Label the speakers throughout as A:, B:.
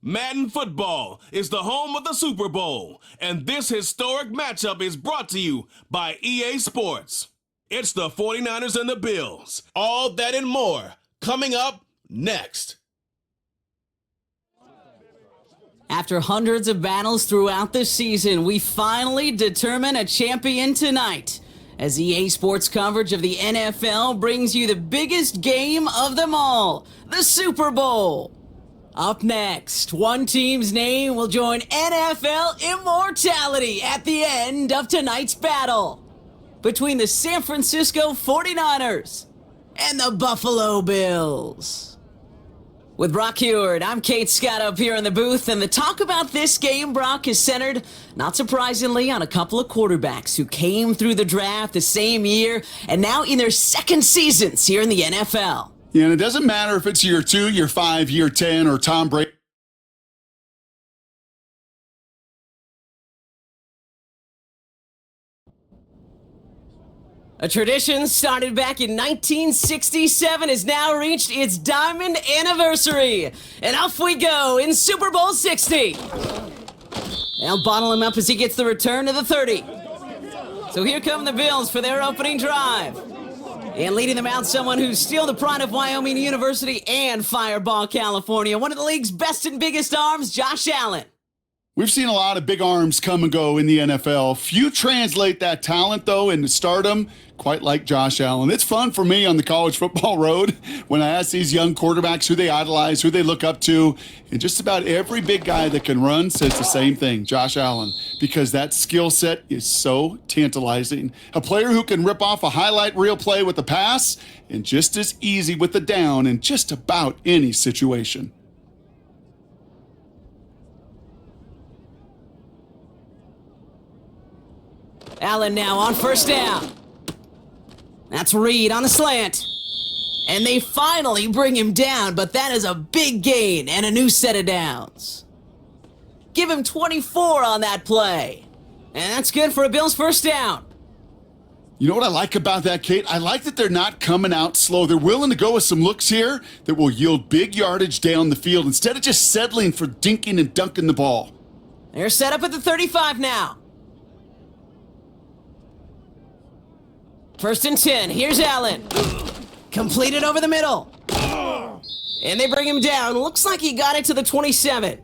A: Madden Football is the home of the Super Bowl, and this historic matchup is brought to you by EA Sports. It's the 49ers and the Bills. All that and more coming up next.
B: After hundreds of battles throughout the season, we finally determine a champion tonight, as EA Sports coverage of the NFL brings you the biggest game of them all, the Super Bowl. Up next, one team's name will join NFL immortality at the end of tonight's battle between the San Francisco 49ers and the Buffalo Bills. With Brock Heward, I'm Kate Scott up here in the booth, and the talk about this game, Brock, is centered, not surprisingly, on a couple of quarterbacks who came through the draft the same year and now in their second seasons here in the NFL.
C: Yeah, and it doesn't matter if it's year 2, year 5, year 10, or Tom Brady.
B: A tradition started back in 1967 has now reached its diamond anniversary. And off we go in Super Bowl 60. They'll bottle him up as he gets the return to the 30. So here come the Bills for their opening drive. And leading them out, someone who's still the pride of Wyoming University and Fireball, California. One of the league's best and biggest arms, Josh Allen.
C: We've seen a lot of big arms come and go in the NFL. Few translate that talent, though, into stardom, quite like Josh Allen. It's fun for me on the college football road when I ask these young quarterbacks who they idolize, who they look up to, and just about every big guy that can run says the same thing, Josh Allen, because that skill set is so tantalizing. A player who can rip off a highlight reel play with the pass and just as easy with the down in just about any situation.
B: Allen now on first down. That's Reed on the slant. And they finally bring him down, but that is a big gain and a new set of downs. Give him 24 on that play. And that's good for a Bills first down.
C: You know what I like about that, Kate? I like that they're not coming out slow. They're willing to go with some looks here that will yield big yardage down the field instead of just settling for dinking and dunking the ball.
B: They're set up at the 35 now. First and 10, here's Allen. Completed over the middle. And they bring him down. Looks like he got it to the 27.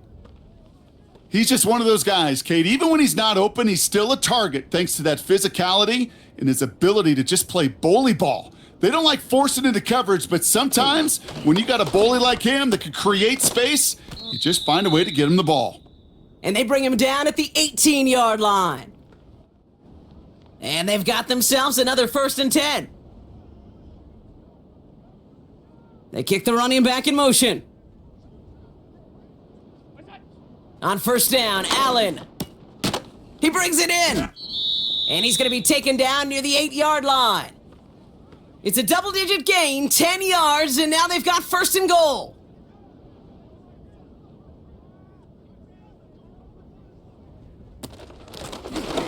C: He's just one of those guys, Kate. Even when he's not open, he's still a target thanks to that physicality and his ability to just play bully ball. They don't like forcing into coverage, but sometimes when you got a bully like him that can create space, you just find a way to get him the ball.
B: And they bring him down at the 18-yard line. And they've got themselves another first and 10. They kick the running back in motion. On first down, Allen. He brings it in. And he's going to be taken down near the 8-yard line. It's a double-digit gain, 10 yards, and now they've got first and goal.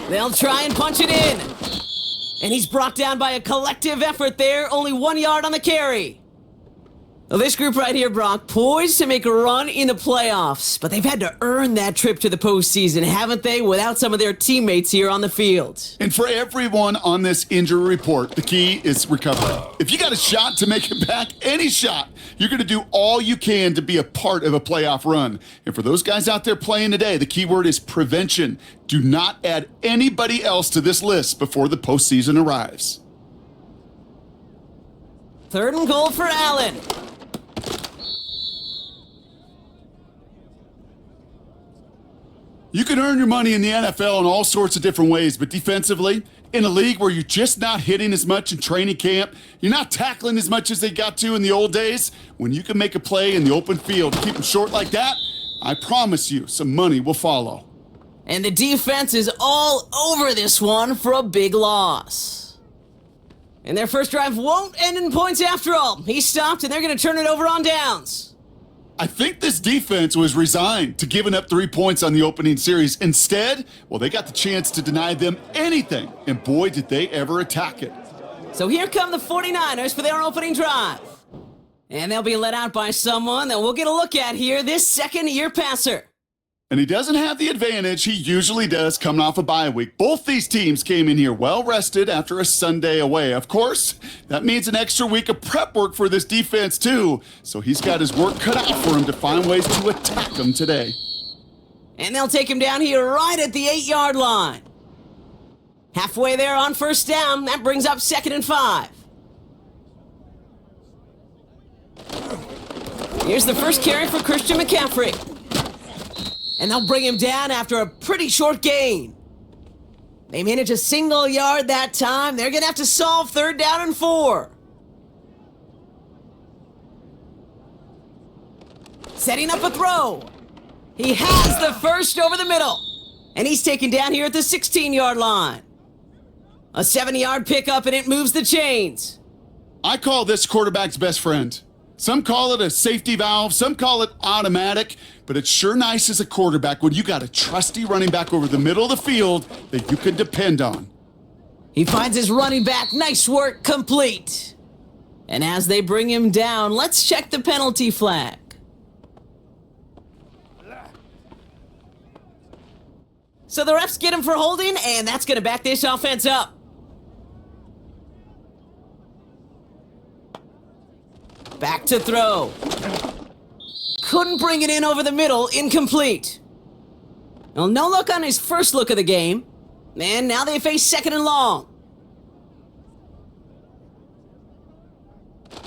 B: They'll try and punch it in. And he's brought down by a collective effort there, only 1 yard on the carry. Well, this group right here, Brock, poised to make a run in the playoffs, but they've had to earn that trip to the postseason, haven't they, without some of their teammates here on the field.
C: And for everyone on this injury report, the key is recovery. If you got a shot to make it back, any shot, you're going to do all you can to be a part of a playoff run. And for those guys out there playing today, the key word is prevention. Do not add anybody else to this list before the postseason arrives.
B: Third and goal for Allen.
C: You can earn your money in the NFL in all sorts of different ways, but defensively, in a league where you're just not hitting as much in training camp, you're not tackling as much as they got to in the old days, when you can make a play in the open field and keep them short like that, I promise you some money will follow.
B: And the defense is all over this one for a big loss. And their first drive won't end in points after all. He stopped, and they're going to turn it over on downs.
C: I think this defense was resigned to giving up 3 points on the opening series. Instead, well, they got the chance to deny them anything, and boy, did they ever attack it.
B: So here come the 49ers for their opening drive. And they'll be let out by someone that we'll get a look at here, this second-year passer.
C: And he doesn't have the advantage he usually does coming off a bye week. Both these teams came in here well rested after a Sunday away. Of course, that means an extra week of prep work for this defense too. So he's got his work cut out for him to find ways to attack them today.
B: And they'll take him down here right at the 8-yard line. Halfway there on first down, that brings up 2nd and 5. Here's the first carry for Christian McCaffrey. And they'll bring him down after a pretty short gain. They manage a single yard that time. They're going to have to solve 3rd down and 4. Setting up a throw. He has the first over the middle. And he's taken down here at the 16-yard line. A 7-yard pickup, and it moves the chains.
C: I call this quarterback's best friend. Some call it a safety valve, some call it automatic, but it's sure nice as a quarterback when you got a trusty running back over the middle of the field that you can depend on.
B: He finds his running back. Nice work, complete. And as they bring him down, let's check the penalty flag. So the refs get him for holding, and that's going to back this offense up. Back to throw. Couldn't bring it in over the middle, incomplete. Well, no luck on his first look of the game. And now they face 2nd and long.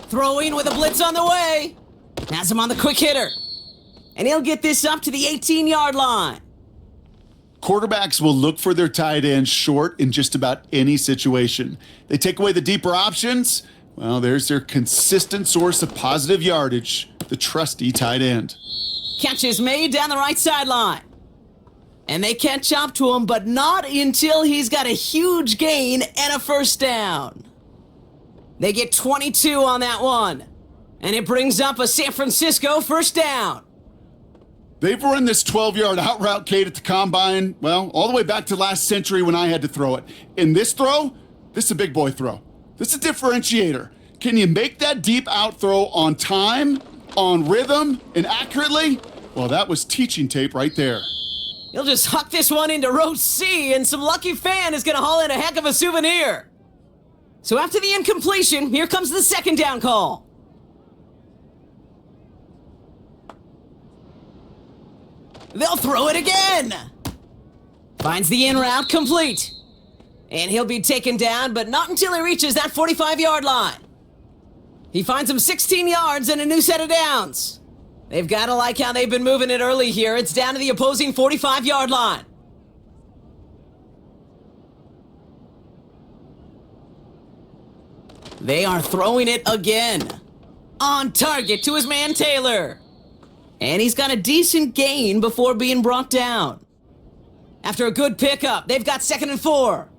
B: Throwing with a blitz on the way. Has him on the quick hitter. And he'll get this up to the 18-yard line.
C: Quarterbacks will look for their tight end short in just about any situation. They take away the deeper options. Well, there's their consistent source of positive yardage, the trusty tight end.
B: Catch is made down the right sideline. And they catch up to him, but not until he's got a huge gain and a first down. They get 22 on that one. And it brings up a San Francisco first down.
C: They've run this 12-yard out route, Kate, at the combine, well, all the way back to last century when I had to throw it. In this throw, this is a big boy throw. This is a differentiator. Can you make that deep out throw on time, on rhythm, and accurately? Well, that was teaching tape right there.
B: He'll just huck this one into row C, and some lucky fan is going to haul in a heck of a souvenir. So after the incompletion, here comes the 2nd down call. They'll throw it again. Finds the in route complete. And he'll be taken down, but not until he reaches that 45-yard line. He finds him 16 yards and a new set of downs. They've got to like how they've been moving it early here. It's down to the opposing 45-yard line. They are throwing it again. On target to his man Taylor. And he's got a decent gain before being brought down. After a good pickup, they've got 2nd and 4.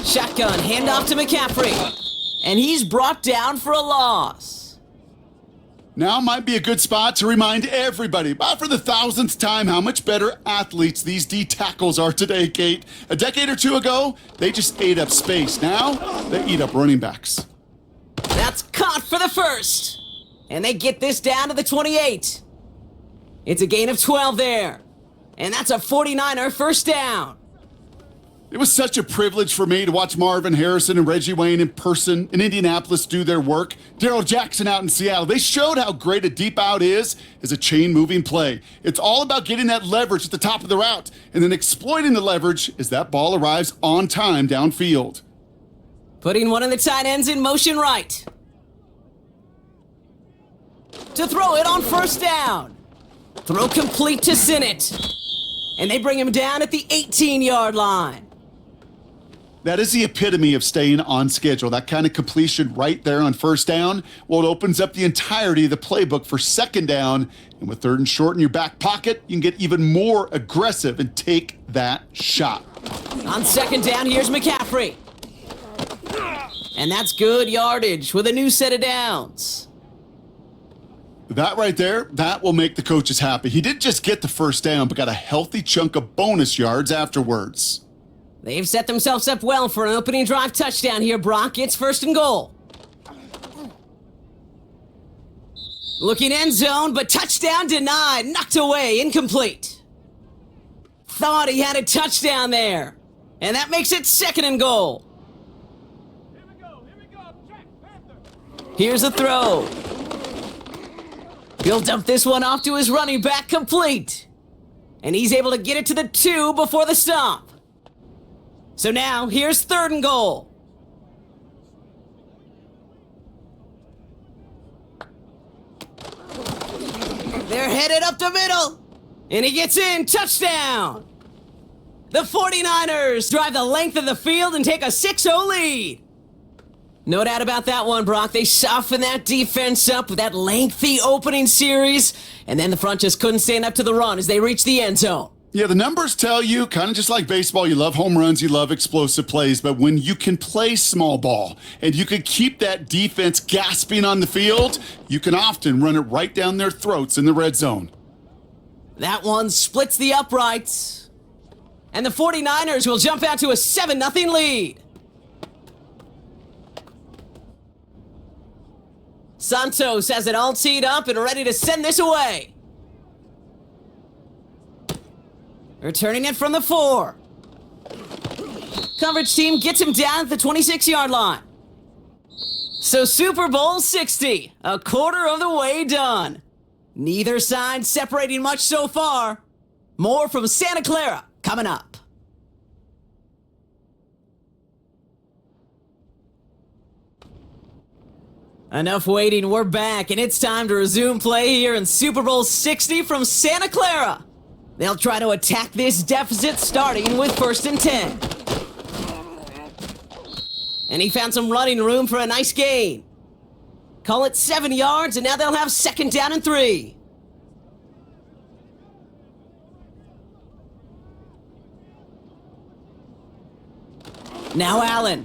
B: Shotgun, handoff to McCaffrey. And he's brought down for a loss.
C: Now might be a good spot to remind everybody, about for the 1000th time, how much better athletes these D tackles are today, Kate. A decade or two ago, they just ate up space. Now, they eat up running backs.
B: That's caught for the first. And they get this down to the 28. It's a gain of 12 there. And that's a 49er first down.
C: It was such a privilege for me to watch Marvin Harrison and Reggie Wayne in person in Indianapolis do their work. Darrell Jackson out in Seattle. They showed how great a deep out is as a chain-moving play. It's all about getting that leverage at the top of the route and then exploiting the leverage as that ball arrives on time downfield.
B: Putting one of the tight ends in motion right. To throw it on first down. Throw complete to Sinnott. And they bring him down at the 18-yard line.
C: That is the epitome of staying on schedule. That kind of completion right there on first down. Well, it opens up the entirety of the playbook for 2nd down. And with 3rd and short in your back pocket, you can get even more aggressive and take that shot.
B: On 2nd down, here's McCaffrey. And that's good yardage with a new set of downs.
C: That right there, that will make the coaches happy. He didn't just get the first down, but got a healthy chunk of bonus yards afterwards.
B: They've set themselves up well for an opening drive touchdown here, Brock. It's 1st and goal. Looking end zone, but touchdown denied. Knocked away, incomplete. Thought he had a touchdown there. And that makes it 2nd and goal. Here's a throw. He'll dump this one off to his running back, complete. And he's able to get it to the 2 before the stop. So now, here's 3rd and goal. They're headed up the middle. And he gets in, touchdown. The 49ers drive the length of the field and take a 6-0 lead. No doubt about that one, Brock. They softened that defense up with that lengthy opening series, and then the front just couldn't stand up to the run as they reached the end zone.
C: Yeah, the numbers tell you, kind of just like baseball, you love home runs, you love explosive plays, but when you can play small ball and you can keep that defense gasping on the field, you can often run it right down their throats in the red zone.
B: That one splits the uprights, and the 49ers will jump out to a 7-0 lead. Santos has it all teed up and ready to send this away. Returning it from the 4. Coverage team gets him down at the 26-yard line. So Super Bowl 60, a quarter of the way done. Neither side separating much so far. More from Santa Clara coming up. Enough waiting, we're back, and it's time to resume play here in Super Bowl 60 from Santa Clara. They'll try to attack this deficit starting with 1st and 10. And he found some running room for a nice gain. Call it 7 yards, and now they'll have 2nd down and 3. Now Allen.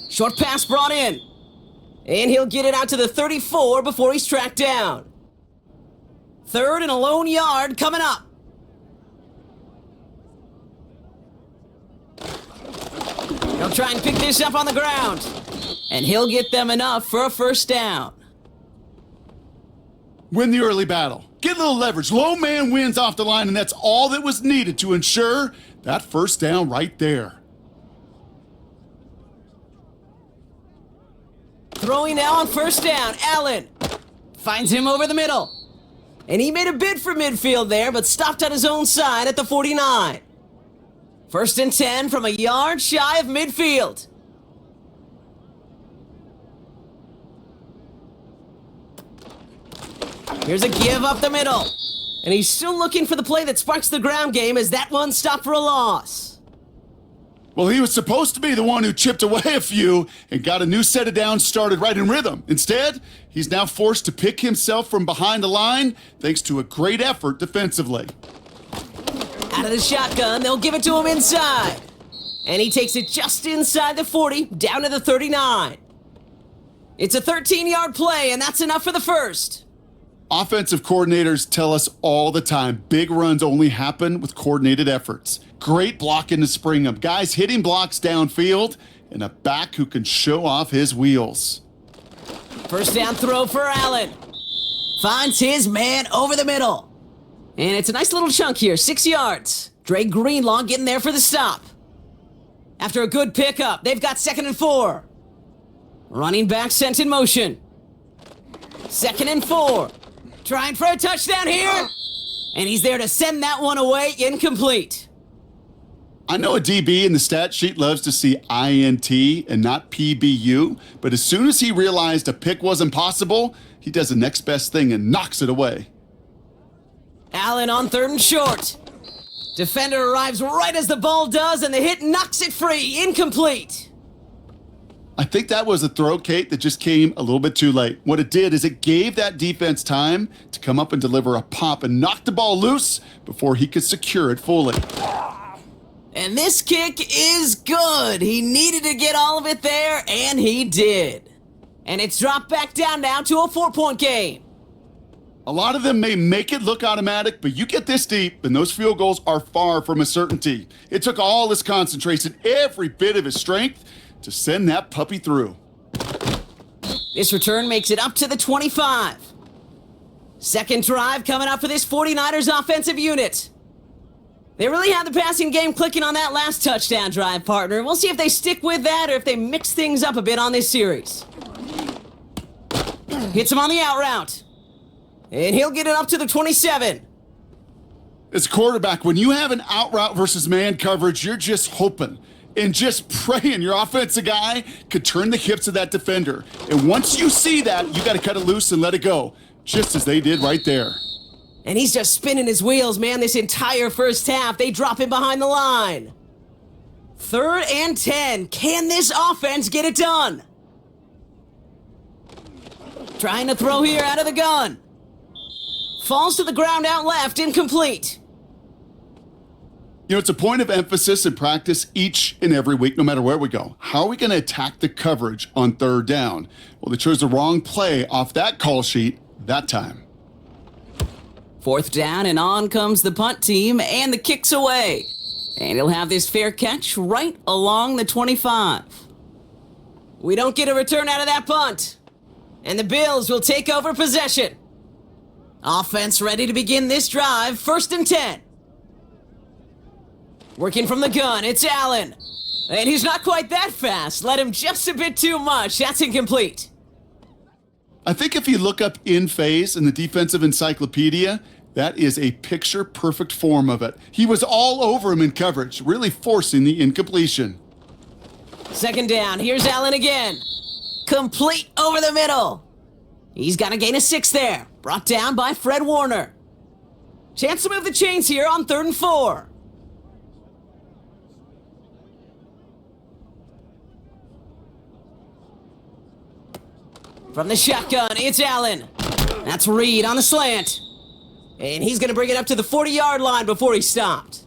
B: Short pass brought in. And he'll get it out to the 34 before he's tracked down. 3rd and a lone yard coming up. He'll try and pick this up on the ground. And he'll get them enough for a 1st down.
C: Win the early battle. Get a little leverage. Low man wins off the line, and that's all that was needed to ensure that 1st down right there.
B: Throwing now on 1st down, Allen finds him over the middle. And he made a bid for midfield there, but stopped on his own side at the 49. 1st and 10 from a yard shy of midfield. Here's a give up the middle. And he's still looking for the play that sparks the ground game as that one stopped for a loss.
C: Well, he was supposed to be the one who chipped away a few and got a new set of downs started right in rhythm. Instead, he's now forced to pick himself from behind the line thanks to a great effort defensively.
B: Out of the shotgun, they'll give it to him inside. And he takes it just inside the 40, down to the 39. It's a 13-yard play, and that's enough for the 1st.
C: Offensive coordinators tell us all the time, big runs only happen with coordinated efforts. Great blocking to spring them. Guys hitting blocks downfield, and a back who can show off his wheels.
B: 1st down throw for Allen. Finds his man over the middle. And it's a nice little chunk here, 6 yards. Dre Greenlaw getting there for the stop. After a good pickup, they've got 2nd and 4. Running back sent in motion. 2nd and 4. Trying for a touchdown here. And he's there to send that one away, incomplete.
C: I know a DB in the stat sheet loves to see INT and not PBU, but as soon as he realized a pick wasn't possible, he does the next best thing and knocks it away.
B: Allen on 3rd and short. Defender arrives right as the ball does, and the hit knocks it free, incomplete.
C: I think that was a throw, Kate, that just came a little bit too late. What it did is it gave that defense time to come up and deliver a pop and knock the ball loose before he could secure it fully.
B: And this kick is good. He needed to get all of it there, and he did. And it's dropped back down now to a 4-point game.
C: A lot of them may make it look automatic, but you get this deep, and those field goals are far from a certainty. It took all his concentration, every bit of his strength, to send that puppy through.
B: This return makes it up to the 25. Second drive coming up for this 49ers offensive unit. They really had the passing game clicking on that last touchdown drive, partner. We'll see if they stick with that or if they mix things up a bit on this series. Hits him on the out route. And he'll get it up to the 27.
C: As a quarterback, when you have an out route versus man coverage, you're just hoping and just praying your offensive guy could turn the hips of that defender. And once you see that, you got to cut it loose and let it go, just as they did right there.
B: And he's just spinning his wheels, man, this entire first half. They drop him behind the line. 3rd and 10. Can this offense get it done? Trying to throw here out of the gun. Falls to the ground out left, incomplete.
C: You know, it's a point of emphasis in practice each and every week, no matter where we go. How are we going to attack the coverage on 3rd down? Well, they chose the wrong play off that call sheet that time.
B: 4th down, and on comes the punt team, and the kick's away. And he'll have this fair catch right along the 25. We don't get a return out of that punt. And the Bills will take over possession. Offense ready to begin this drive, 1st and 10. Working from the gun, it's Allen. And he's not quite that fast. Let him just a bit too much. That's incomplete.
C: I think if you look up in phase in the defensive encyclopedia, that is a picture-perfect form of it. He was all over him in coverage, really forcing the incompletion.
B: 2nd down, here's Allen again. Complete over the middle. He's got to gain a 6 there. Brought down by Fred Warner. Chance to move the chains here on 3rd and 4. From the shotgun, it's Allen. That's Reed on the slant. And he's going to bring it up to the 40-yard line before he's stopped.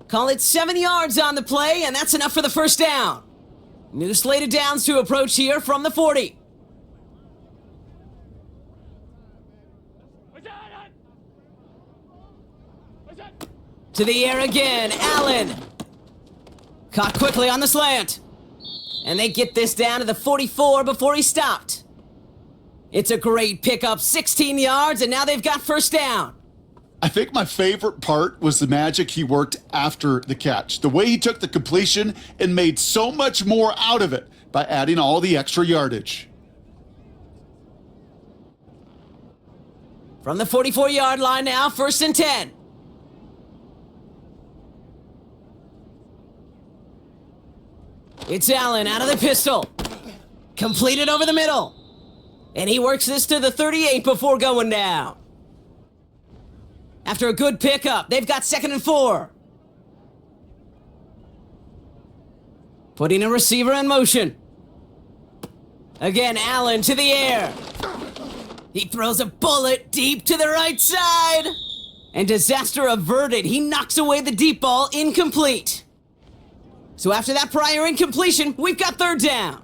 B: Call it 7 yards on the play, and that's enough for the 1st down. New slate of downs to approach here from the 40. To the air again, Allen. Caught quickly on the slant. And they get this down to the 44 before he stopped. It's a great pickup, 16 yards, and now they've got 1st down.
C: I think my favorite part was the magic he worked after the catch. The way he took the completion and made so much more out of it by adding all the extra yardage.
B: From the 44-yard line now, 1st and 10. It's Allen out of the pistol. Completed over the middle. And he works this to the 38 before going down. After a good pickup, they've got 2nd and 4. Putting a receiver in motion. Again, Allen to the air. He throws a bullet deep to the right side. And disaster averted. He knocks away the deep ball, incomplete. So after that prior incompletion, we've got 3rd down.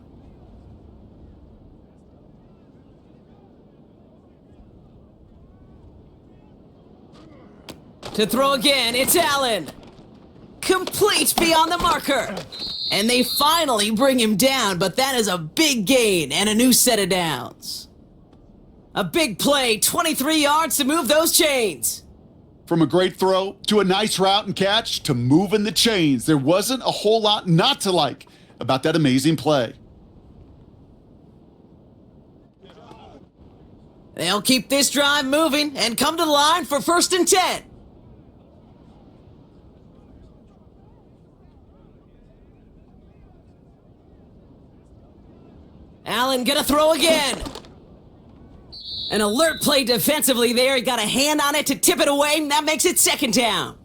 B: To throw again, it's Allen. Complete beyond the marker. And they finally bring him down, but that is a big gain and a new set of downs. A big play, 23 yards to move those chains.
C: From a great throw to a nice route and catch to moving the chains, there wasn't a whole lot not to like about that amazing play.
B: They'll keep this drive moving and come to the line for 1st and 10. Allen gonna throw again. An alert play defensively there. He got a hand on it to tip it away, and that makes it 2nd down.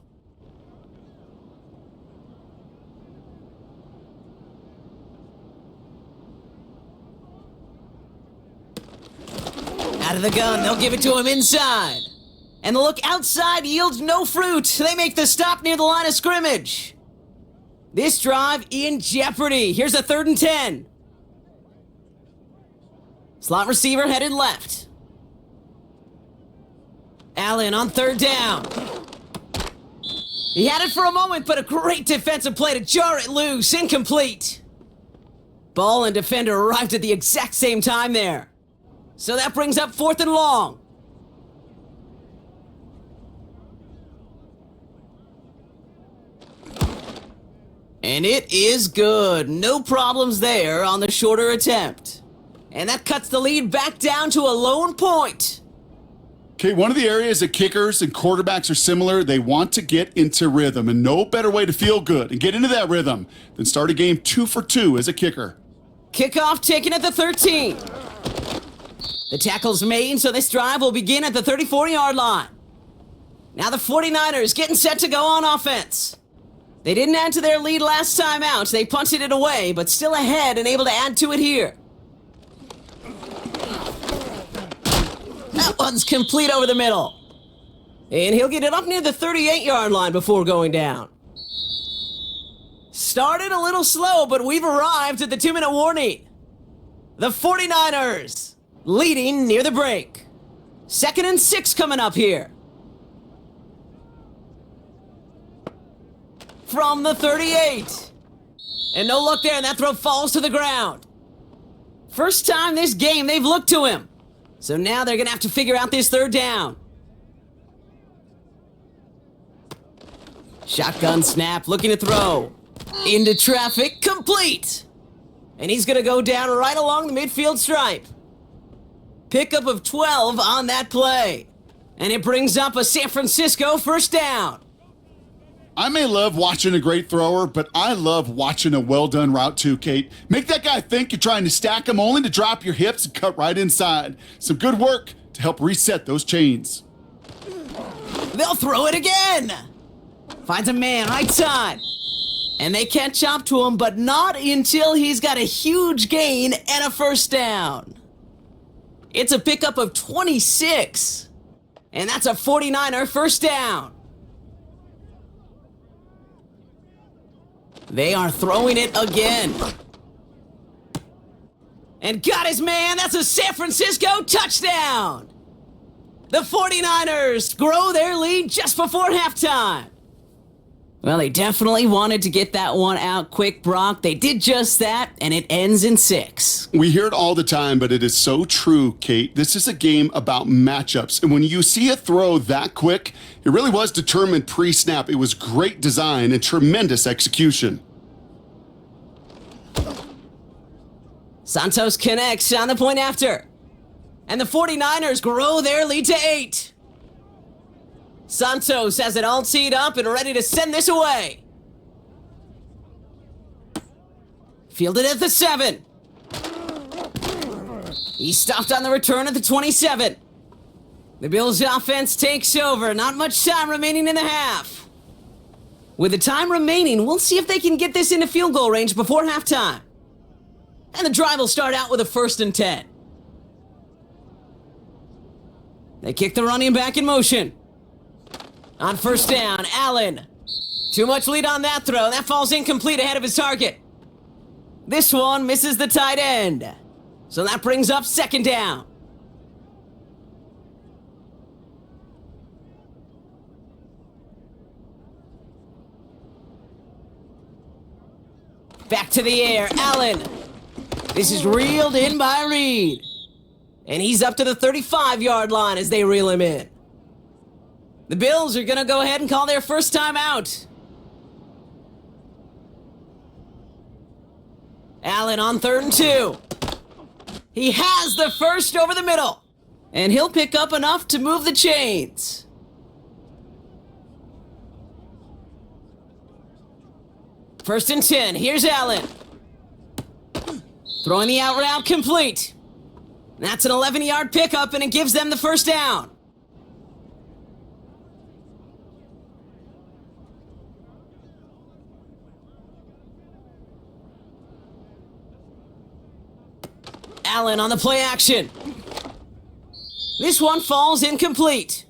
B: Out of the gun, they'll give it to him inside. And the look outside yields no fruit. They make the stop near the line of scrimmage. This drive in jeopardy. Here's a 3rd and 10. Slot receiver headed left. Allen on third down. He had it for a moment, but a great defensive play to jar it loose. Incomplete. Ball and defender arrived at the exact same time there. So that brings up 4th and long. And it is good. No problems there on the shorter attempt. And that cuts the lead back down to a lone point.
C: Okay, one of the areas that kickers and quarterbacks are similar, they want to get into rhythm, and no better way to feel good and get into that rhythm than start a game 2 for 2 as a kicker.
B: Kickoff taken at the 13. The tackle's made, so this drive will begin at the 34-yard line. Now the 49ers getting set to go on offense. They didn't add to their lead last time out. They punted it away, but still ahead and able to add to it here. That one's complete over the middle. And he'll get it up near the 38-yard line before going down. Started a little slow, but we've arrived at the 2-minute warning. The 49ers leading near the break. 2nd and 6 coming up here. From the 38. And no luck there, and that throw falls to the ground. First time this game they've looked to him. So now they're going to have to figure out this 3rd down. Shotgun snap, looking to throw. Into traffic, complete. And he's going to go down right along the midfield stripe. Pickup of 12 on that play. And it brings up a San Francisco 1st down.
C: I may love watching a great thrower, but I love watching a well-done route too, Kate. Make that guy think you're trying to stack him only to drop your hips and cut right inside. Some good work to help reset those chains.
B: They'll throw it again. Finds a man right side. And they catch up to him, but not until he's got a huge gain and a 1st down. It's a pickup of 26. And that's a 49er 1st down. They are throwing it again. And got his man. That's a San Francisco touchdown. The 49ers grow their lead just before halftime. Well, they definitely wanted to get that one out quick, Brock. They did just that, and it ends in 6.
C: We hear it all the time, but it is so true, Kate. This is a game about matchups. And when you see a throw that quick, it really was determined pre-snap. It was great design and tremendous execution.
B: Santos connects on the point after. And the 49ers grow their lead to 8. Santos has it all teed up and ready to send this away. Fielded at the 7. He stopped on the return at the 27. The Bills' offense takes over. Not much time remaining in the half. With the time remaining, we'll see if they can get this into field goal range before halftime. And the drive will start out with a 1st and 10. They kick the running back in motion. On 1st down, Allen. Too much lead on that throw. That falls incomplete ahead of his target. This one misses the tight end. So that brings up 2nd down. Back to the air, Allen. This is reeled in by Reed. And he's up to the 35-yard line as they reel him in. The Bills are going to go ahead and call their first timeout. Allen on 3rd and 2. He has the first over the middle. And he'll pick up enough to move the chains. First and 10. Here's Allen. Throwing the out route complete. That's an 11-yard pickup, and it gives them the 1st down. Allen on the play action. This one falls incomplete.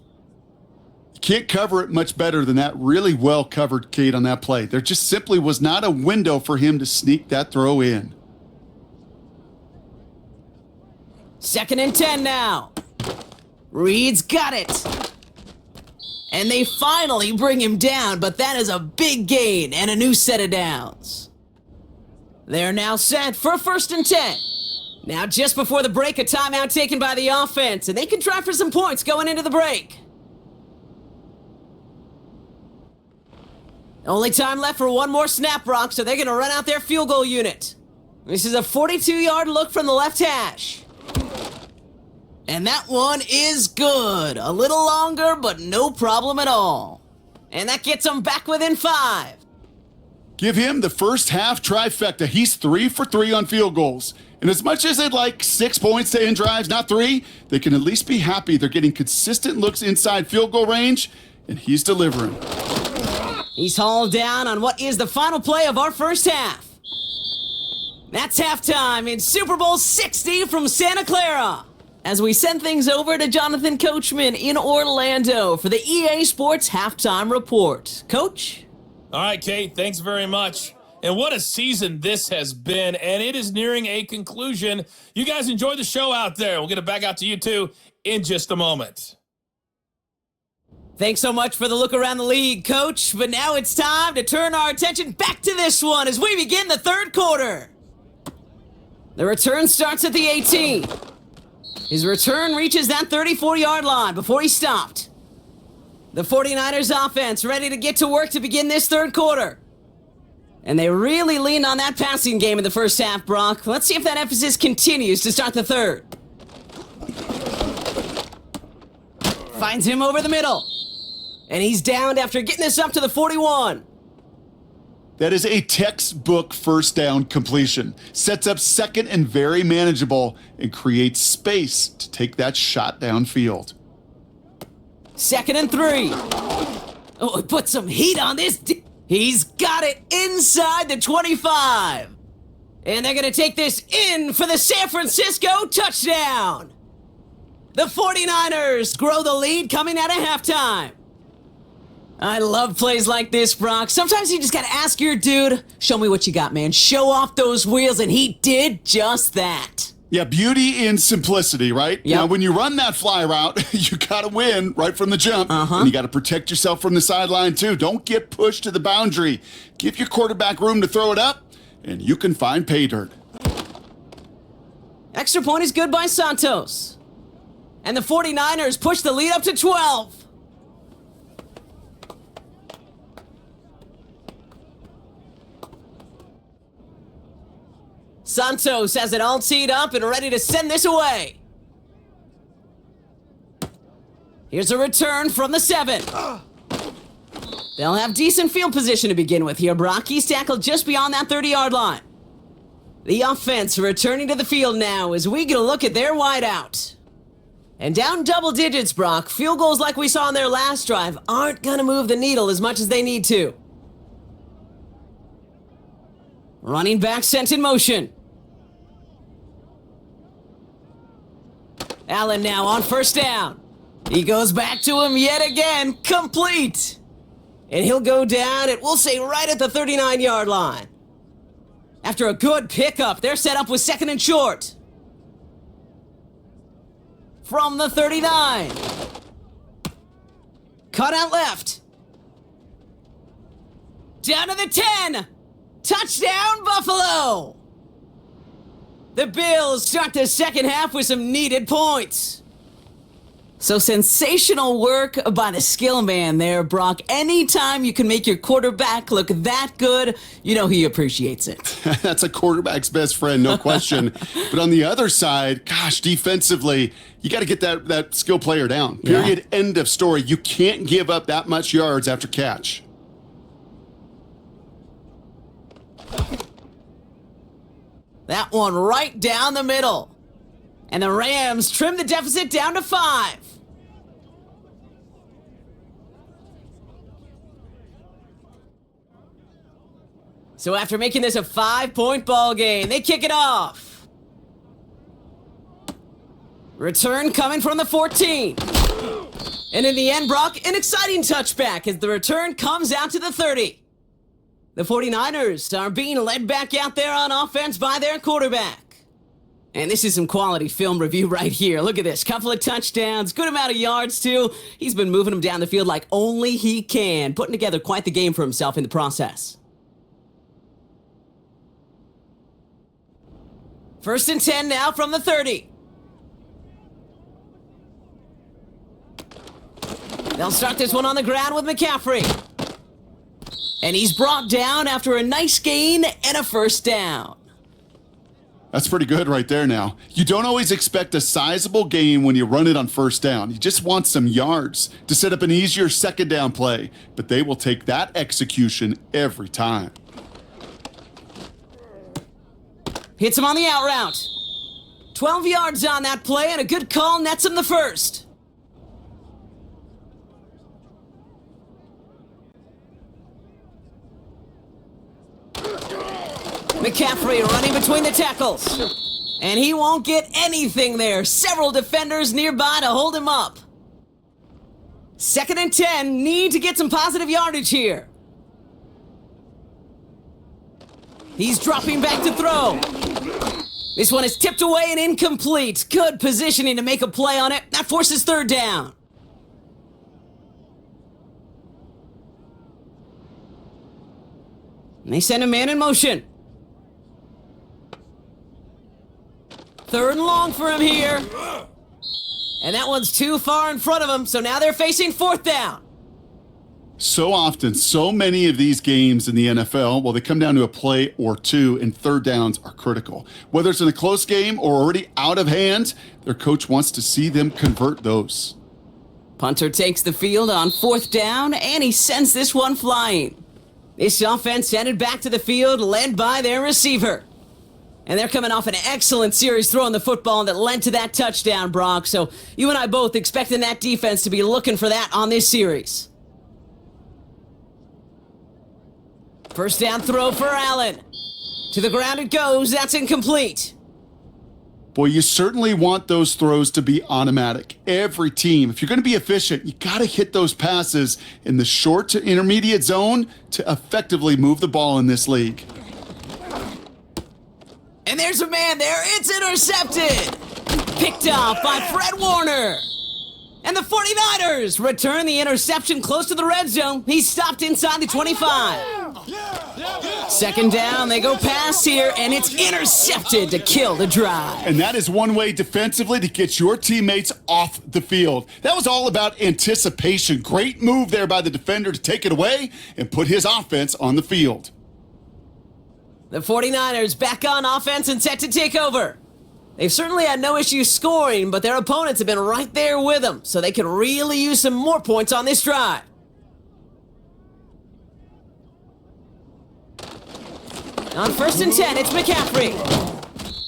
C: You can't cover it much better than that. Really well covered, Kate, on that play. There just simply was not a window for him to sneak that throw in.
B: 2nd and 10 now. Reed's got it. And they finally bring him down, but that is a big gain and a new set of downs. They're now set for 1st and 10. Now just before the break, a timeout taken by the offense, and they can try for some points going into the break. Only time left for one more snap, Brock, so they're going to run out their field goal unit. This is a 42-yard look from the left hash. And that one is good. A little longer, but no problem at all. And that gets them back within 5.
C: Give him the first half trifecta. He's 3 for 3 on field goals. And as much as they'd like 6 points to end drives, not 3, they can at least be happy they're getting consistent looks inside field goal range, and he's delivering.
B: He's hauled down on what is the final play of our first half. That's halftime in Super Bowl 60 from Santa Clara. As we send things over to Jonathan Coachman in Orlando for the EA Sports Halftime Report. Coach?
D: All right, Kate, thanks very much. And what a season this has been, and it is nearing a conclusion. You guys enjoy the show out there. We'll get it back out to you, too, in just a moment.
B: Thanks so much for the look around the league, Coach. But now it's time to turn our attention back to this one as we begin the third quarter. The return starts at the 18. His return reaches that 34-yard line before he stopped. The 49ers offense ready to get to work to begin this third quarter. And they really leaned on that passing game in the first half, Brock. Let's see if that emphasis continues to start the third. Finds him over the middle. And he's downed after getting this up to the 41.
C: That is a textbook first down completion. Sets up second and very manageable and creates space to take that shot downfield.
B: 2nd and 3. Oh, put some heat on this. He's got it inside the 25. And they're going to take this in for the San Francisco touchdown. The 49ers grow the lead coming out of halftime. I love plays like this, Brock. Sometimes you just got to ask your dude, show me what you got, man. Show off those wheels, and he did just that.
C: Yeah, beauty in simplicity, right?
B: Yep.
C: Now, when you run that fly route, you got to win right from the jump. And you got to protect yourself from the sideline, too. Don't get pushed to the boundary. Give your quarterback room to throw it up, and you can find pay dirt.
B: Extra point is good by Santos. And the 49ers push the lead up to 12. Santos has it all teed up and ready to send this away. Here's a return from the 7. They'll have decent field position to begin with here, Brock. He's tackled just beyond that 30-yard line. The offense returning to the field now as we get a look at their wideout. And down double digits, Brock. Field goals like we saw in their last drive aren't going to move the needle as much as they need to. Running back sent in motion. Allen now on first down. He goes back to him yet again, complete. And he'll go down, we'll say right at the 39-yard line. After a good pickup, they're set up with 2nd and short. From the 39. Cut out left. Down to the 10. Touchdown, Buffalo! The Bills start the second half with some needed points. So sensational work by the skill man there, Brock. Anytime you can make your quarterback look that good, you know he appreciates it.
C: That's a quarterback's best friend, no question. But on the other side, gosh, defensively, you got to get that skill player down. Period. Yeah. End of story. You can't give up that much yards after catch.
B: That one right down the middle. And the Rams trim the deficit down to 5. So after making this a 5-point ball game, they kick it off. Return coming from the 14. And in the end, Brock, an exciting touchback as the return comes out to the 30. The 49ers are being led back out there on offense by their quarterback. And this is some quality film review right here. Look at this. Couple of touchdowns, good amount of yards too. He's been moving them down the field like only he can, putting together quite the game for himself in the process. 1st and 10 now from the 30. They'll start this one on the ground with McCaffrey. And he's brought down after a nice gain and a first down.
C: That's pretty good right there now. You don't always expect a sizable gain when you run it on first down. You just want some yards to set up an easier second down play, but they will take that execution every time.
B: Hits him on the out route. 12 yards on that play, and a good call nets him the first. McCaffrey running between the tackles. And he won't get anything there. Several defenders nearby to hold him up. 2nd and 10, need to get some positive yardage here. He's dropping back to throw. This one is tipped away and incomplete. Good positioning to make a play on it. That forces 3rd down. And they send a man in motion. 3rd and long for him here. And that one's too far in front of him, so now they're facing 4th down.
C: So often, so many of these games in the NFL, well, they come down to a play or two, and 3rd downs are critical. Whether it's in a close game or already out of hand, their coach wants to see them convert those.
B: Punter takes the field on 4th down, and he sends this one flying. This offense headed back to the field, led by their receiver. And they're coming off an excellent series throwing the football that led to that touchdown, Brock. So you and I both expecting that defense to be looking for that on this series. First down throw for Allen. To the ground it goes. That's incomplete.
C: Boy, you certainly want those throws to be automatic. Every team, if you're going to be efficient, you got to hit those passes in the short to intermediate zone to effectively move the ball in this league.
B: And there's a man there. It's intercepted. Picked off by Fred Warner. And the 49ers return the interception close to the red zone. He's stopped inside the 25. 2nd down, they go pass here, and it's intercepted to kill the drive.
C: And that is one way defensively to get your teammates off the field. That was all about anticipation. Great move there by the defender to take it away and put his offense on the field.
B: The 49ers back on offense and set to take over. They've certainly had no issue scoring, but their opponents have been right there with them, so they could really use some more points on this drive. On 1st and 10, it's McCaffrey.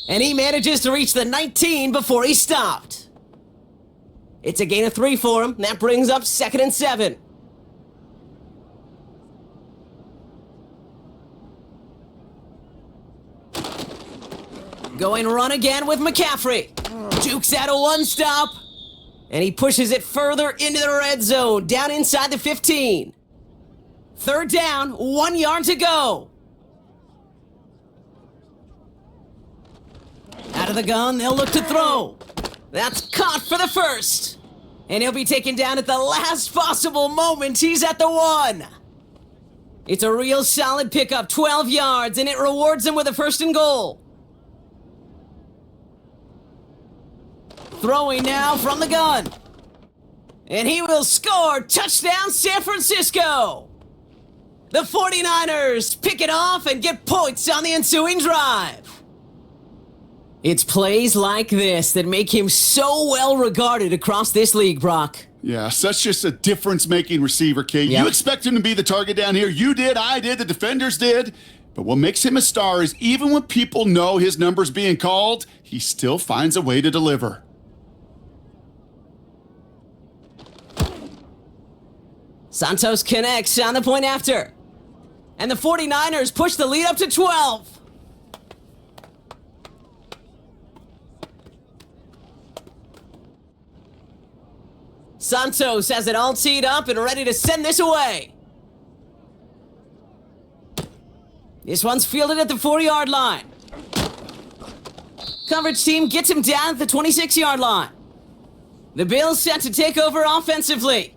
B: And he manages to reach the 19 before he stopped. It's a gain of 3 for him. That brings up 2nd and 7. Going run again with McCaffrey. Jukes out a one-stop. And he pushes it further into the red zone, down inside the 15. 3rd down, 1 yard to go. Out of the gun, they'll look to throw. That's caught for the first. And he'll be taken down at the last possible moment. He's at the 1. It's a real solid pickup, 12 yards, and it rewards him with a 1st and goal. Throwing now from the gun. And he will score. Touchdown, San Francisco. The 49ers pick it off and get points on the ensuing drive. It's plays like this that make him so well regarded across this league, Brock.
C: Yeah, such just a difference-making receiver, Kate.
B: Yep.
C: You expect him to be the target down here. You did, I did, the defenders did. But what makes him a star is even when people know his number's being called, he still finds a way to deliver.
B: Santos connects on the point after. And the 49ers push the lead up to 12. Santos has it all teed up and ready to send this away. This one's fielded at the 4-yard line. Coverage team gets him down at the 26-yard line. The Bills set to take over offensively.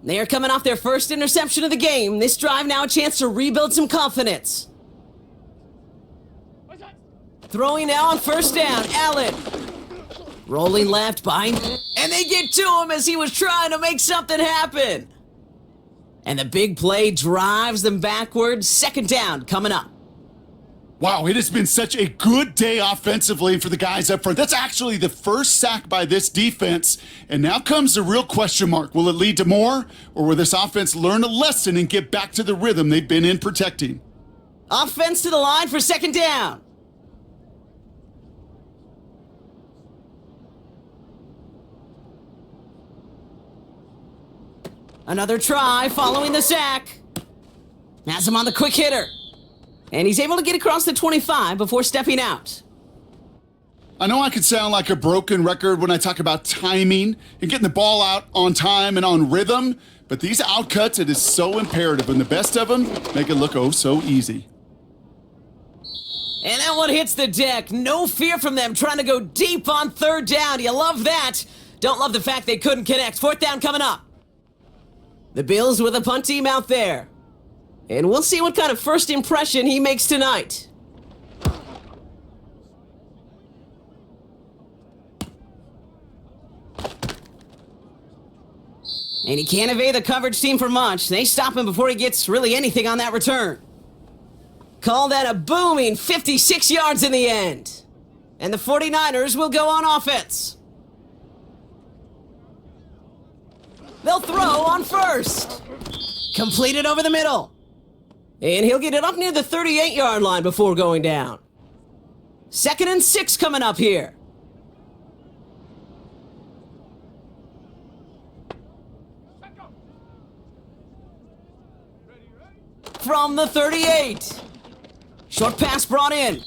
B: They are coming off their first interception of the game. This drive now a chance to rebuild some confidence. Throwing now on first down, Allen. Rolling left behind, and they get to him as he was trying to make something happen. And the big play drives them backwards. Second down coming up.
C: Wow, it has been such a good day offensively for the guys up front. That's actually the first sack by this defense. And now comes the real question mark. Will it lead to more? Or will this offense learn a lesson and get back to the rhythm they've been in protecting?
B: Offense to the line for second down. Another try following the sack. Has him on the quick hitter. And he's able to get across the 25 before stepping out.
C: I know I could sound like a broken record when I talk about timing and getting the ball out on time and on rhythm, but these outcuts, it is so imperative, and the best of them make it look oh so easy.
B: And that one hits the deck. No fear from them trying to go deep on third down. You love that. Don't love the fact they couldn't connect. Fourth down coming up. The Bills with a punt team out there. And we'll see what kind of first impression he makes tonight. And he can't evade the coverage team for much. They stop him before he gets really anything on that return. Call that a booming 56 yards in the end. And the 49ers will go on offense. They'll throw on first. Completed over the middle. And he'll get it up near the 38-yard line before going down. 2nd and 6 coming up here. From the 38. Short pass brought in.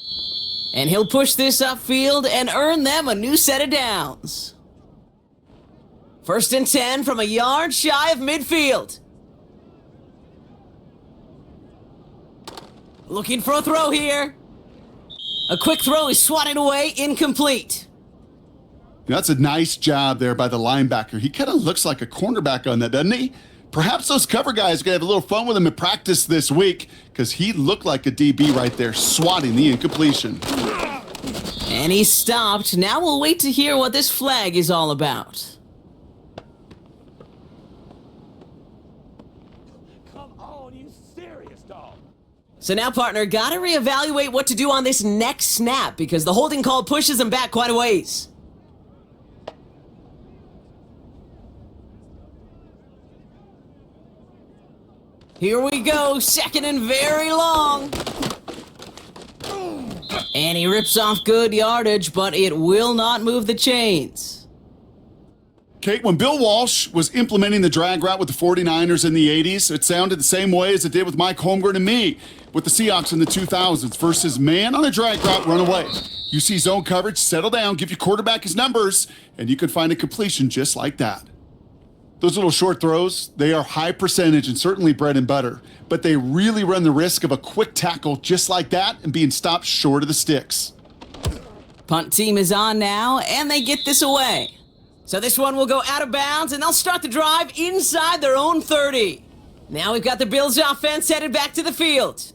B: And he'll push this upfield and earn them a new set of downs. 1st and 10 from a yard shy of midfield. Looking for a throw here. A quick throw is swatted away, incomplete.
C: That's a nice job there by the linebacker. He kind of looks like a cornerback on that, doesn't he? Perhaps those cover guys are going to have a little fun with him in practice this week, because he looked like a DB right there, swatting the incompletion.
B: And he stopped. Now we'll wait to hear what this flag is all about. So now, partner, gotta reevaluate what to do on this next snap because the holding call pushes him back quite a ways. Here we go, 2nd and very long. And he rips off good yardage, but it will not move the chains.
C: Kate, when Bill Walsh was implementing the drag route with the 49ers in the 80s, it sounded the same way as it did with Mike Holmgren and me with the Seahawks in the 2000s versus man on a drag route, run away. You see zone coverage, settle down, give your quarterback his numbers, and you can find a completion just like that. Those little short throws, they are high percentage and certainly bread and butter, but they really run the risk of a quick tackle just like that and being stopped short of the sticks.
B: Punt team is on now, and they get this away. So this one will go out of bounds, and they'll start the drive inside their own 30. Now we've got the Bills offense headed back to the field.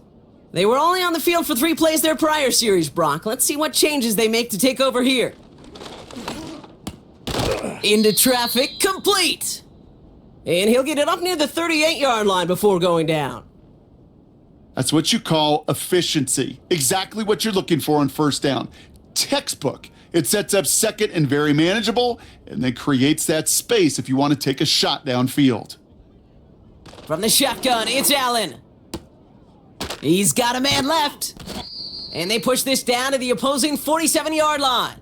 B: They were only on the field for 3 plays their prior series, Brock. Let's see what changes they make to take over here. Into traffic, complete. And he'll get it up near the 38-yard line before going down.
C: That's what you call efficiency. Exactly what you're looking for on first down. Textbook. It sets up 2nd and very manageable, and then creates that space if you want to take a shot downfield.
B: From the shotgun, it's Allen. He's got a man left. And they push this down to the opposing 47-yard line.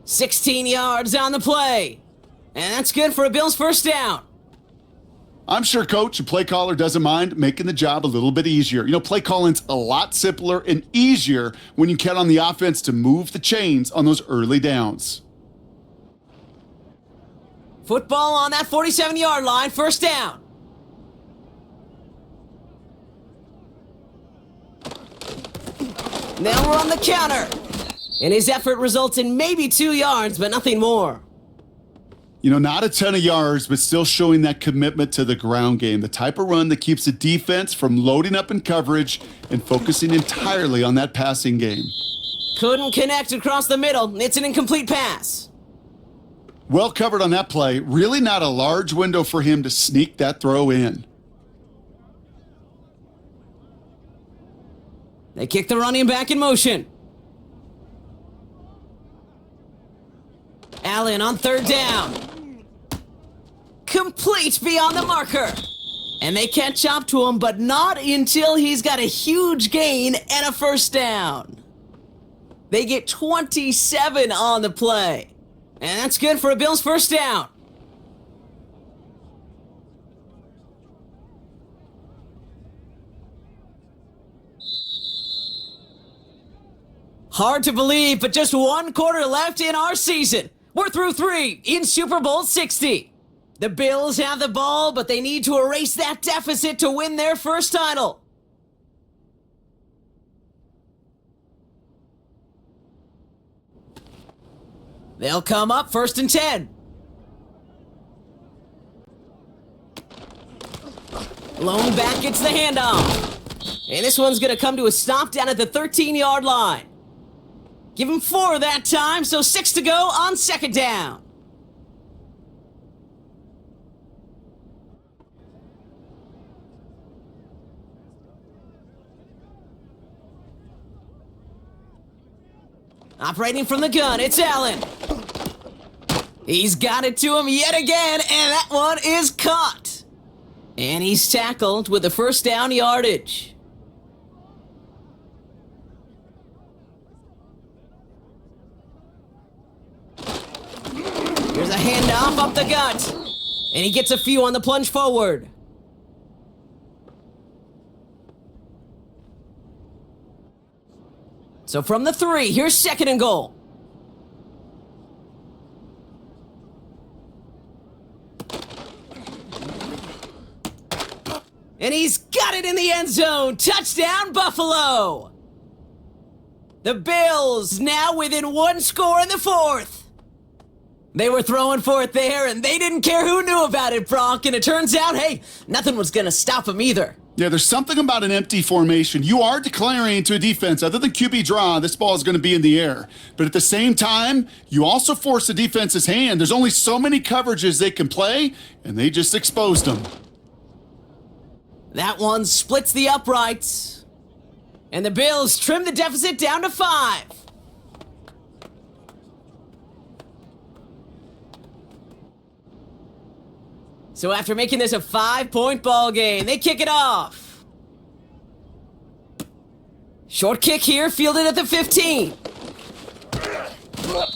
B: 16 yards on the play. And that's good for a Bills first down.
C: I'm sure coach and play caller doesn't mind making the job a little bit easier. You know, play calling's a lot simpler and easier when you count on the offense to move the chains on those early downs.
B: Football on that 47-yard line, first down. Now we're on the counter. And his effort results in maybe 2 yards, but nothing more.
C: You know, not a ton of yards, but still showing that commitment to the ground game. The type of run that keeps the defense from loading up in coverage and focusing entirely on that passing game.
B: Couldn't connect across the middle. It's an incomplete pass.
C: Well covered on that play. Really not a large window for him to sneak that throw in.
B: They kick the running back in motion. Allen on third down. Complete beyond the marker. And they catch up to him, but not until he's got a huge gain and a first down. They get 27 on the play. And that's good for a Bills first down. Hard to believe, but just 1 quarter left in our season. We're through 3 in Super Bowl 60. The Bills have the ball, but they need to erase that deficit to win their first title. They'll come up 1st and 10. Lone back gets the handoff. And this one's going to come to a stop down at the 13-yard line. Give him 4 that time, so 6 to go on 2nd down. Operating from the gun, it's Allen. He's got it to him yet again, and that one is caught. And he's tackled with the first down yardage. Here's a handoff up the gut. And he gets a few on the plunge forward. So from the 3, here's 2nd and goal. And he's got it in the end zone. Touchdown, Buffalo. The Bills now within 1 score in the 4th. They were throwing for it there, and they didn't care who knew about it, Brock. And it turns out, hey, nothing was going to stop them either.
C: Yeah, there's something about an empty formation. You are declaring to a defense, other than QB draw, this ball is going to be in the air. But at the same time, you also force the defense's hand. There's only so many coverages they can play, and they just exposed them.
B: That one splits the uprights. And the Bills trim the deficit down to 5. So after making this a 5-point ball game, they kick it off. Short kick here, fielded at the 15.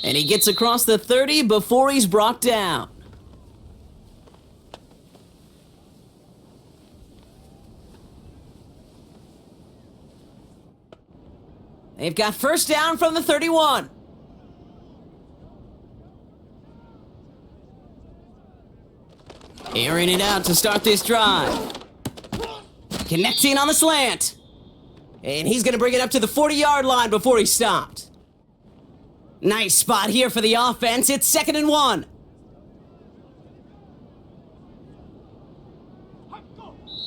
B: And he gets across the 30 before he's brought down. They've got first down from the 31. Airing it out to start this drive. Connecting on the slant. And he's going to bring it up to the 40-yard line before he's stopped. Nice spot here for the offense. It's 2nd and 1.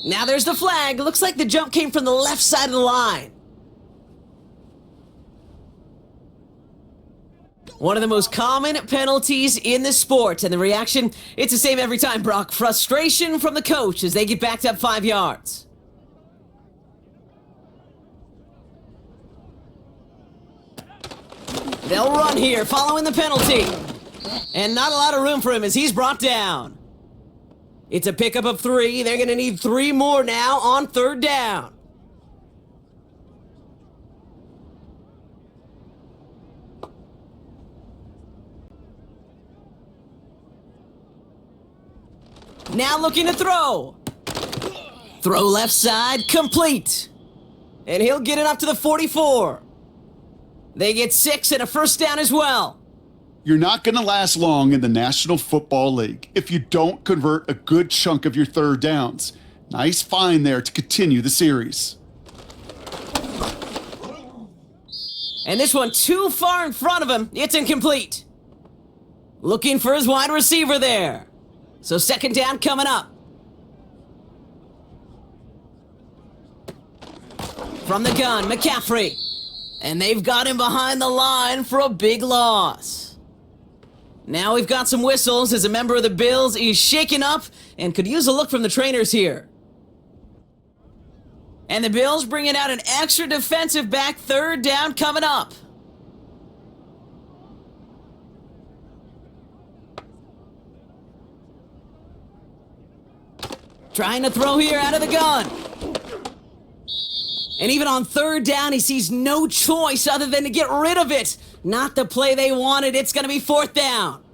B: Now there's the flag. Looks like the jump came from the left side of the line. One of the most common penalties in the sport, and the reaction, it's the same every time, Brock. Frustration from the coach as they get backed up 5 yards. They'll run here, following the penalty. And not a lot of room for him as he's brought down. It's a pickup of 3. They're going to need 3 more now on 3rd down. Now looking to throw. Throw left side, complete. And he'll get it up to the 44. They get 6 and a first down as well.
C: You're not going to last long in the National Football League if you don't convert a good chunk of your 3rd downs. Nice find there to continue the series.
B: And this one too far in front of him. It's incomplete. Looking for his wide receiver there. So second down coming up. From the gun, McCaffrey. And they've got him behind the line for a big loss. Now we've got some whistles as a member of the Bills is shaken up and could use a look from the trainers here. And the Bills bringing out an extra defensive back, third down coming up. Trying to throw here out of the gun. And even on third down, he sees no choice other than to get rid of it. Not the play they wanted. It's going to be fourth down.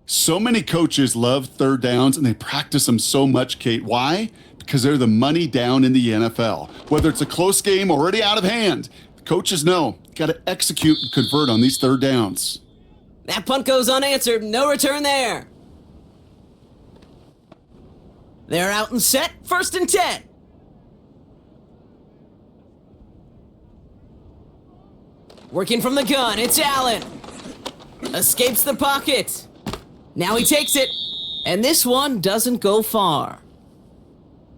C: So many coaches love third downs, and they practice them so much, Kate. Why? Because they're the money down in the NFL. Whether it's a close game already out of hand, the coaches know you got to execute and convert on these third downs.
B: That punt goes unanswered. No return there. They're out and set. First and 10. Working from the gun, it's Allen. Escapes the pocket. Now he takes it. And this one doesn't go far.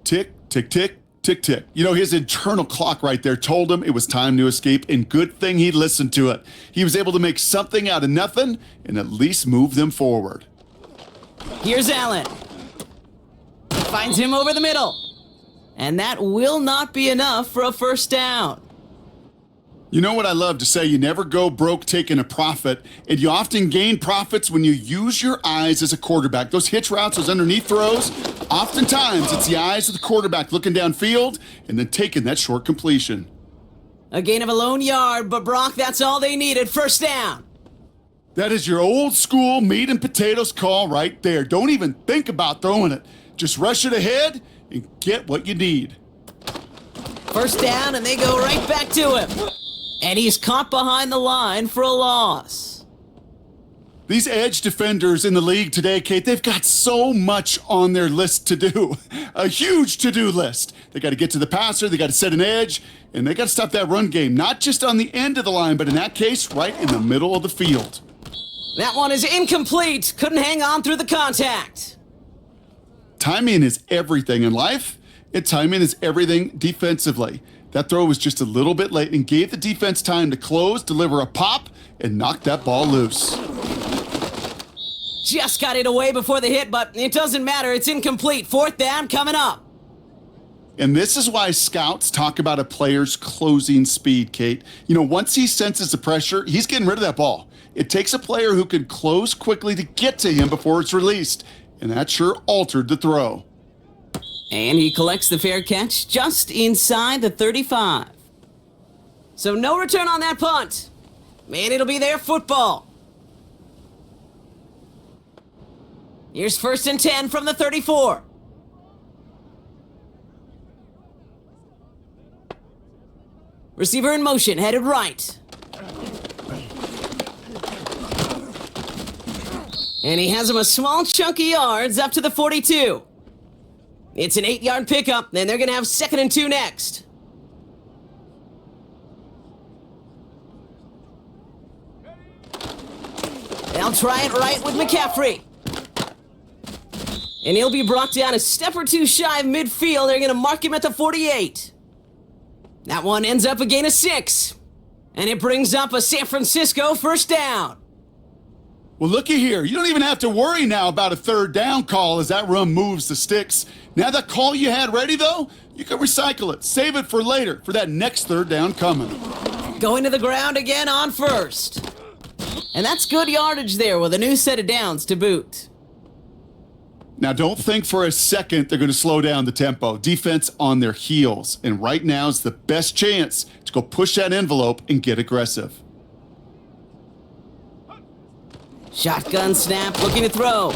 C: Tick, tick, tick, tick, tick. You know, his internal clock right there told him it was time to escape, and good thing he listened to it. He was able to make something out of nothing and at least move them forward.
B: Here's Allen. Finds him over the middle. And that will not be enough for a first down.
C: You know what I love to say? You never go broke taking a profit, and you often gain profits when you use your eyes as a quarterback. Those hitch routes, those underneath throws, oftentimes it's the eyes of the quarterback looking downfield and then taking that short completion.
B: A gain of a lone yard, but Brock, that's all they needed. First down.
C: That is your old school meat and potatoes call right there. Don't even think about throwing it. Just rush it ahead and get what you need.
B: First down, and they go right back to him. And he's caught behind the line for a loss.
C: These edge defenders in the league today, Kate, they've got so much on their list to do. A huge to-do list. They got to get to the passer, they got to set an edge, and they got to stop that run game. Not just on the end of the line, but in that case, right in the middle of the field.
B: That one is incomplete. Couldn't hang on through the contact.
C: Timing is everything in life, and timing is everything defensively. That throw was just a little bit late and gave the defense time to close, deliver a pop, and knock that ball loose.
B: Just got it away before the hit, but it doesn't matter. It's incomplete. Fourth down coming up.
C: And this is why scouts talk about a player's closing speed, Kate. You know, once he senses the pressure, he's getting rid of that ball. It takes a player who can close quickly to get to him before it's released, and that sure altered the throw.
B: And he collects the fair catch just inside the 35. So no return on that punt. Man, it'll be their football. Here's first and 10 from the 34. Receiver in motion, headed right. And he has him a small chunk of yards up to the 42. It's an 8-yard pickup, then they're going to have second and 2 next. They'll try it right with McCaffrey. And he'll be brought down a step or two shy of midfield. They're going to mark him at the 48. That one ends up a gain of 6. And it brings up a San Francisco first down.
C: Well, looky here. You don't even have to worry now about a third down call as that run moves the sticks. Now that call you had ready, though, you can recycle it. Save it for later, for that next third down coming.
B: Going to the ground again on first. And that's good yardage there with a new set of downs to boot.
C: Now, don't think for a second they're going to slow down the tempo. Defense on their heels. And right now is the best chance to go push that envelope and get aggressive.
B: Shotgun snap, looking to throw.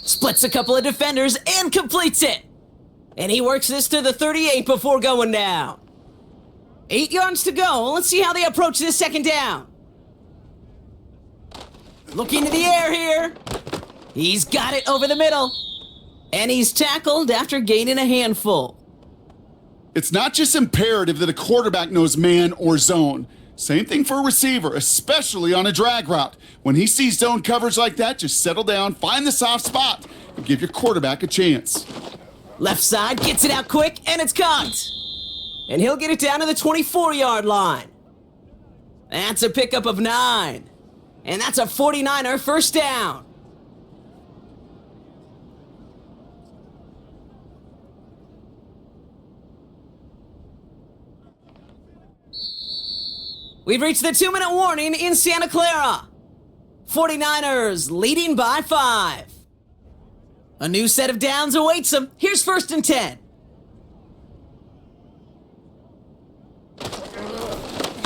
B: Splits a couple of defenders and completes it. And he works this to the 38 before going down. 8 yards to go. Let's see how they approach this second down. Looking to the air here. He's got it over the middle. And he's tackled after gaining a handful.
C: It's not just imperative that a quarterback knows man or zone. Same thing for a receiver, especially on a drag route. When he sees zone coverage like that, just settle down, find the soft spot, and give your quarterback a chance.
E: Left side gets it out quick, and it's caught. And he'll get it down to the 24-yard line. That's a pickup of 9. And that's a 49er first down. We've reached the 2-minute warning in Santa Clara. 49ers leading by 5. A new set of downs awaits them. Here's 1st and 10.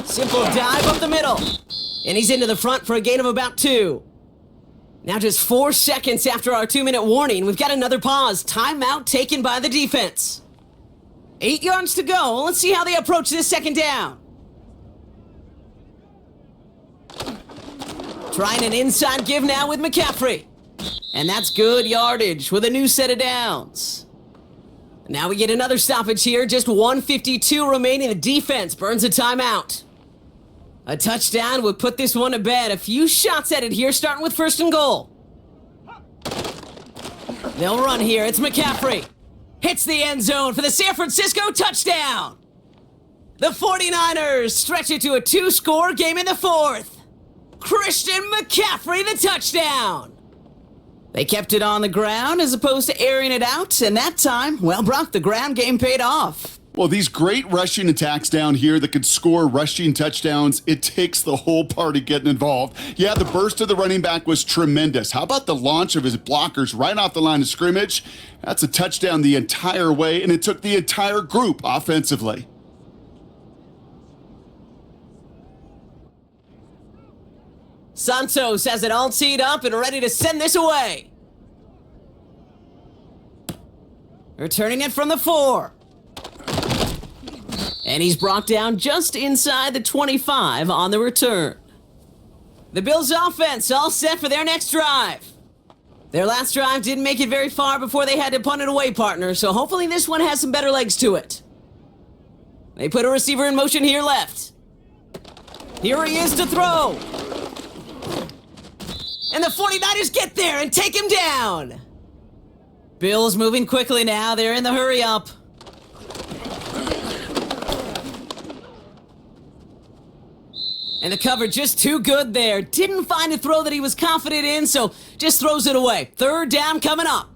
E: Simple dive up the middle. And he's into the front for a gain of about 2. Now just 4 seconds after our 2-minute warning, we've got another pause. Timeout taken by the defense. 8 yards to go. Let's see how they approach this 2nd down. Trying an inside give now with McCaffrey. And that's good yardage with a new set of downs. Now we get another stoppage here. Just 1:52 remaining. The defense burns a timeout. A touchdown would put this one to bed. A few shots at it here, starting with 1st and goal. They'll run here. It's McCaffrey. Hits the end zone for the San Francisco touchdown. The 49ers stretch it to a 2-score game in the 4th. Christian McCaffrey, the touchdown. They kept it on the ground as opposed to airing it out, and that time, well, Brock, the ground game paid off.
C: Well, these great rushing attacks down here that could score rushing touchdowns, it takes the whole party getting involved. Yeah, the burst of the running back was tremendous. How about the launch of his blockers right off the line of scrimmage? That's a touchdown the entire way, and it took the entire group offensively.
E: Santos has it all teed up and ready to send this away. Returning it from the 4. And he's brought down just inside the 25 on the return. The Bills' offense all set for their next drive. Their last drive didn't make it very far before they had to punt it away, partner, so hopefully this one has some better legs to it. They put a receiver in motion here left. Here he is to throw. And the 49ers get there and take him down. Bills moving quickly now. They're in the hurry up. And the cover just too good there. Didn't find a throw that he was confident in, so just throws it away. 3rd down coming up.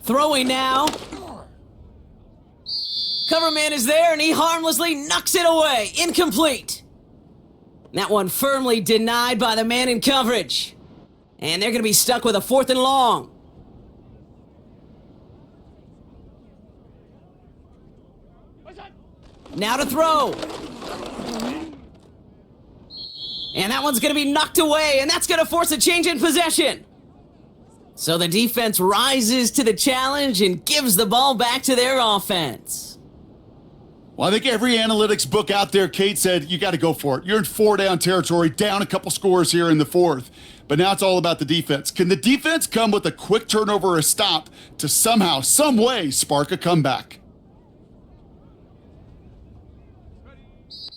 E: Throwing now. Coverman is there, and he harmlessly knocks it away. Incomplete. That one firmly denied by the man in coverage. And they're going to be stuck with a 4th and long. Now to throw. And that one's going to be knocked away, and that's going to force a change in possession. So the defense rises to the challenge and gives the ball back to their offense.
C: Well, I think every analytics book out there, Kate, said you got to go for it. You're in 4-down territory, down a couple scores here in the 4th. But now it's all about the defense. Can the defense come with a quick turnover or a stop to somehow, some way, spark a comeback?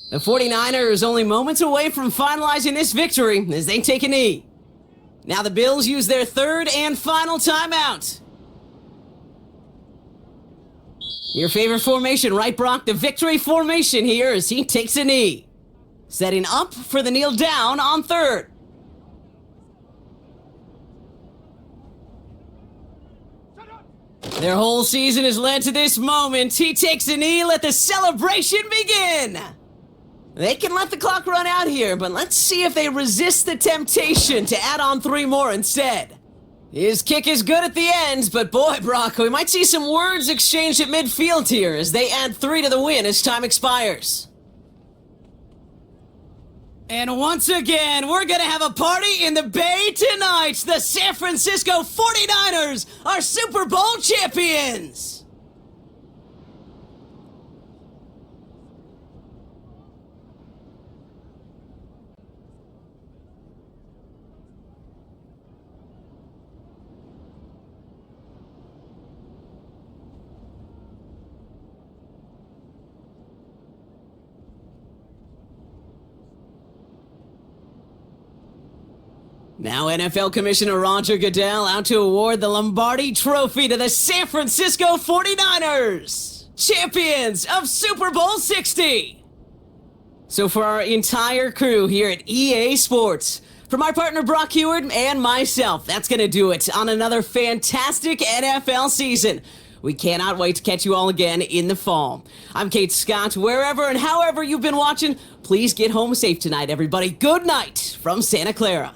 E: The 49ers only moments away from finalizing this victory as they take a knee. Now the Bills use their 3rd and final timeout. Your favorite formation, right, Brock? The victory formation here as he takes a knee. Setting up for the kneel down on 3rd. Their whole season has led to this moment. He takes a knee, let the celebration begin. They can let the clock run out here, but let's see if they resist the temptation to add on 3 more instead. His kick is good at the end, but boy, Brock, we might see some words exchanged at midfield here as they add 3 to the win as time expires. And once again, we're going to have a party in the Bay tonight. The San Francisco 49ers are Super Bowl champions.
B: Now NFL Commissioner Roger Goodell out to award the Lombardi Trophy to the San Francisco 49ers, champions of Super Bowl 60. So for our entire crew here at EA Sports, for my partner Brock Heward and myself, that's going to do it on another fantastic NFL season. We cannot wait to catch you all again in the fall. I'm Kate Scott. Wherever and however you've been watching, please get home safe tonight, everybody. Good night from Santa Clara.